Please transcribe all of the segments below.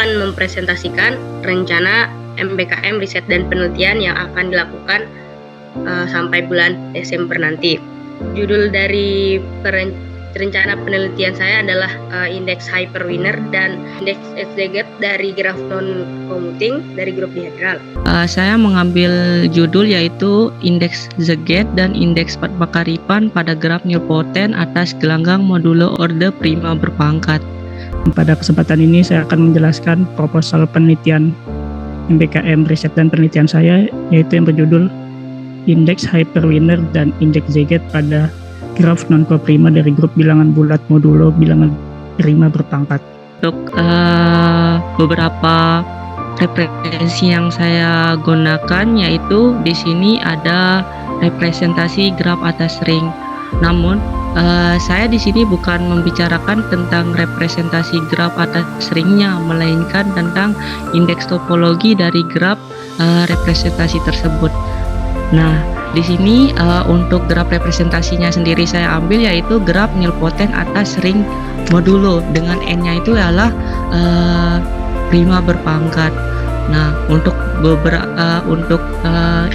akan mempresentasikan rencana MBKM riset dan penelitian yang akan dilakukan sampai bulan Desember nanti. Judul dari rencana penelitian saya adalah indeks hyperwinner dan indeks Zagat dari graf non-commuting dari grup dihedral. Saya mengambil judul yaitu indeks Zagat dan indeks Patmakaripan pada graf nilpotent atas gelanggang modulo orde prima berpangkat. Pada kesempatan ini saya akan menjelaskan proposal penelitian MBKM riset dan penelitian saya, yaitu yang berjudul indeks hyperwinner dan indeks Zagat pada graf non-coprima dari grup bilangan bulat modulo bilangan prima berpangkat. Untuk beberapa referensi yang saya gunakan, yaitu di sini ada representasi graf atas ring. Namun saya di sini bukan membicarakan tentang representasi graf atas ringnya, melainkan tentang indeks topologi dari graf representasi tersebut. Nah, di sini untuk graf representasinya sendiri saya ambil yaitu graf nilpotent atas ring modulo dengan n-nya itu adalah prima berpangkat. Nah, untuk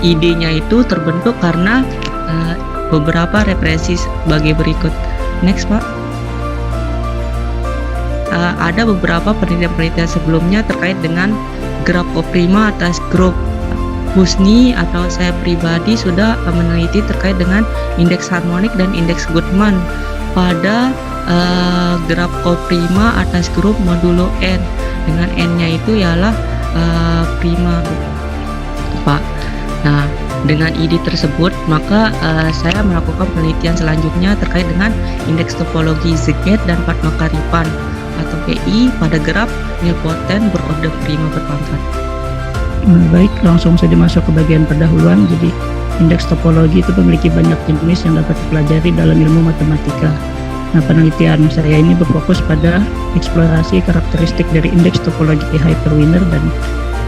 idenya itu terbentuk karena beberapa referensi sebagai berikut. Next, Pak. Ada beberapa penelitian-penelitian sebelumnya terkait dengan graf koprima atas grup. Husni atau saya pribadi sudah meneliti terkait dengan indeks harmonik dan indeks Goodman pada graf koprima atas grup modulo n dengan n-nya itu ialah prima, Pak. Nah, dengan ide tersebut maka saya melakukan penelitian selanjutnya terkait dengan indeks topologi Zagat dan Patmakaripan atau PI pada graf nilpotent berorde prima berpangkat. Baik, langsung saja masuk ke bagian pendahuluan. Jadi, indeks topologi itu memiliki banyak jenis yang dapat dipelajari dalam ilmu matematika. Nah, penelitian saya ini berfokus pada eksplorasi karakteristik dari indeks topologi hyperwinner dan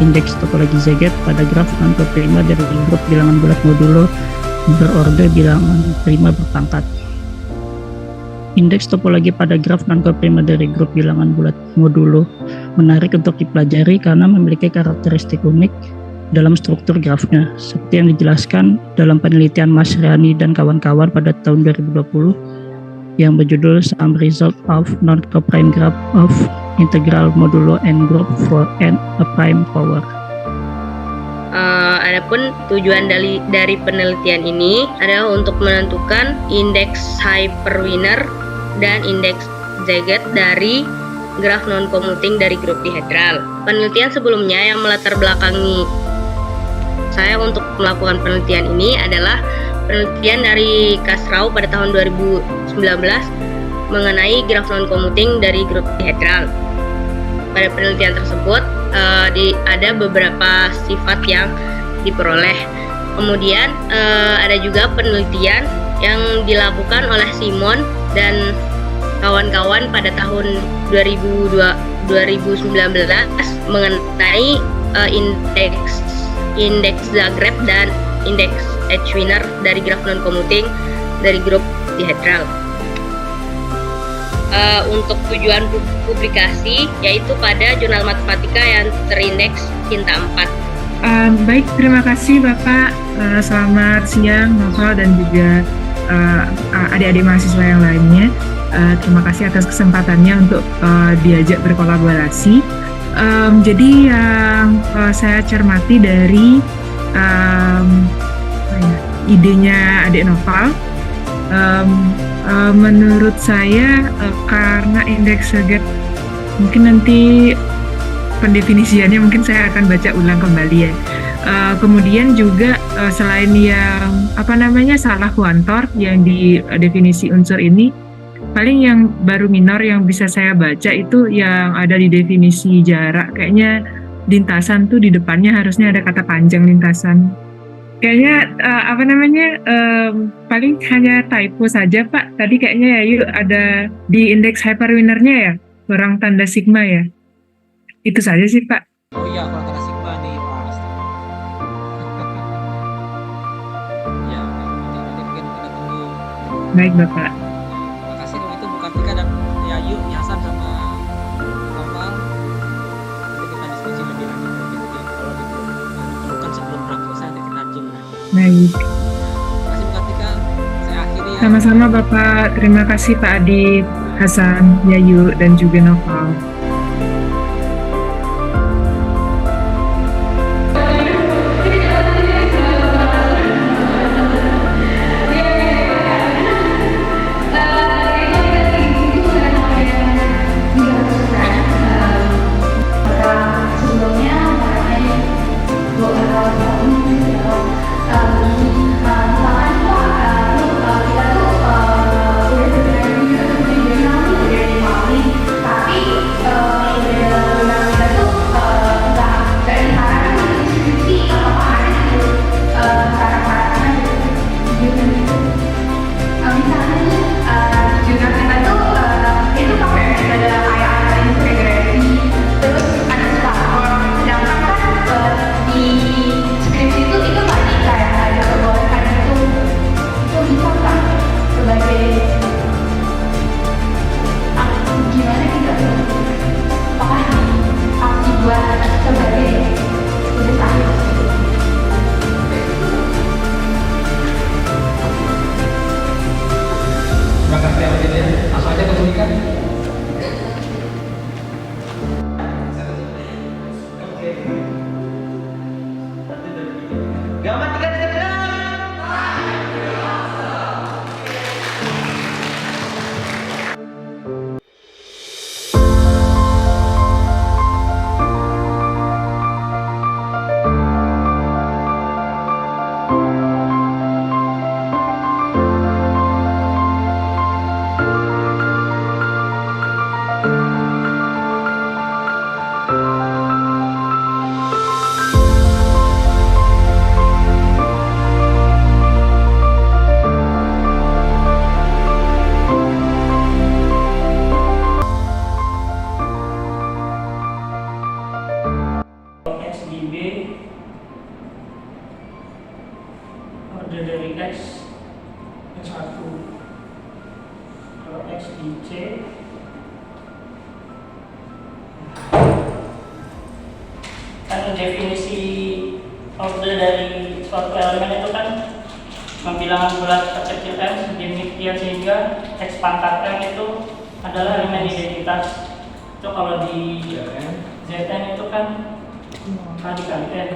indeks topologi Zagat pada graf non-coprima dari grup bilangan bulat modulo berorde bilangan prima berpangkat. Indeks topologi pada graf non-coprima dari grup bilangan bulat modulo menarik untuk dipelajari karena memiliki karakteristik unik dalam struktur grafnya, seperti yang dijelaskan dalam penelitian Mas Riani dan kawan-kawan pada tahun 2020 yang berjudul Some Result of Non-Coprime Graph of Integral Modulo N Group for N a Prime Power. Adapun tujuan dari penelitian ini adalah untuk menentukan indeks hyperwinner dan indeks Zagat dari graf non-commuting dari grup dihedral. Penelitian sebelumnya yang melatar belakangi saya untuk melakukan penelitian ini adalah penelitian dari Kasrau pada tahun 2019 mengenai graf non-commuting dari grup dihedral. Pada penelitian tersebut ada beberapa sifat yang diperoleh. Kemudian ada juga penelitian yang dilakukan oleh Simon dan kawan-kawan pada tahun 2019 mengenai indeks Zagreb dan indeks H-winner dari graf non-commuting dari grup dihedral. Untuk tujuan publikasi yaitu pada jurnal matematika yang terindeks Kinta 4. Baik, terima kasih Bapak. Selamat siang Novel dan juga adik-adik mahasiswa yang lainnya. Terima kasih atas kesempatannya untuk diajak berkolaborasi. Jadi yang saya cermati dari idenya adik Novel, menurut saya karena indeks Zagat mungkin nanti pendefinisiannya mungkin saya akan baca ulang kembali ya. Kemudian juga selain yang salah kuantor yang di definisi unsur ini, paling yang baru minor yang bisa saya baca itu yang ada di definisi jarak. Kayaknya lintasan tuh di depannya harusnya ada kata panjang lintasan. Kayaknya paling hanya typo saja Pak. Tadi kayaknya ya yuk ada di indeks hyperwinner-nya ya, kurang tanda sigma ya. Itu saja sih Pak. Oh iya, kurang tanda sigma nih Mas. Ya, mungkin kita tunggu. Baik Bapak. Terima kasih kalau itu bukan Tika dan Yayu, Hasan sama Novel. Baik. Terima kasih Bu Kartika. Saya akhiri ya. Sama-sama Bapak. Terima kasih Pak Adit, Hasan, Yayu, dan juga Noval. Terima kasih ya, Pak Jendela. Langsung aja ke pemilikan. Gambar 3 XDB order dari X X1. Kalau X di C kan definisi order dari suatu elemen itu kan bilangan bulat terkecil m, demikian sehingga X pangkat m itu adalah elemen identitas. Itu kalau di Zn itu kan kali n.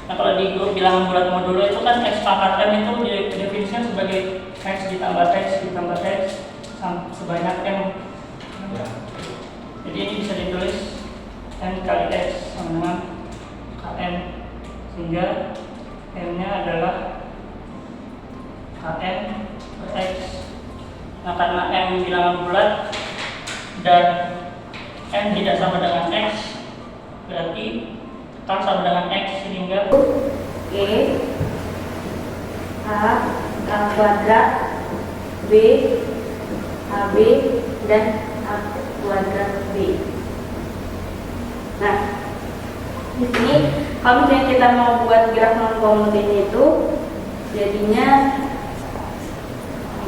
Nah kalau di grup bilangan bulat modulo itu kan X pangkat m itu definisinya sebagai X ditambah X ditambah X sebanyak m. Jadi ini bisa ditulis n kali X sama dengan Kn, sehingga n-nya adalah Kn per X. Nah karena m bilangan bulat dan n tidak sama dengan X, berarti kan sama dengan X, sehingga E A kuadrat B AB dan A kuadrat B. Nah, di sini kalau misalnya kita mau buat graf non komutin itu jadinya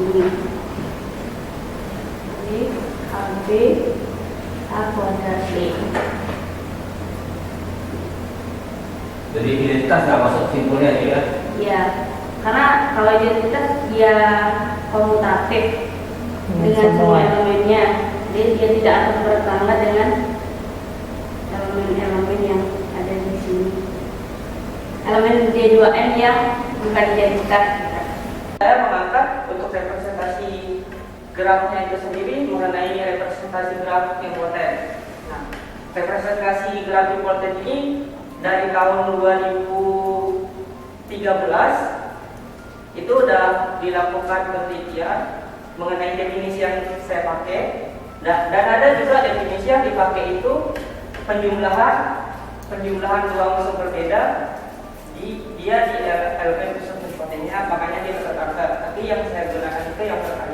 ini. Jadi AB A kuadrat B. Jadi identitas nggak masuk simpulnya ya? Ya, karena kalau identitas dia komutatif dengan semua elemennya, jadi dia tidak akan bertambah dengan elemen-elemen yang ada di sini. Elemen D2N yang bukan identitas. saya mengangkat untuk representasi grafnya itu sendiri mengenai representasi graf impoten. Nah, representasi graf impoten ini dari tahun 2013 itu sudah dilakukan penelitian mengenai definisi yang saya pakai, dan ada juga definisi yang dipakai itu penjumlahan dua unsur berbeda di elemen unsur impotennya, makanya dia tetap angka. Tapi yang saya gunakan itu yang pertama.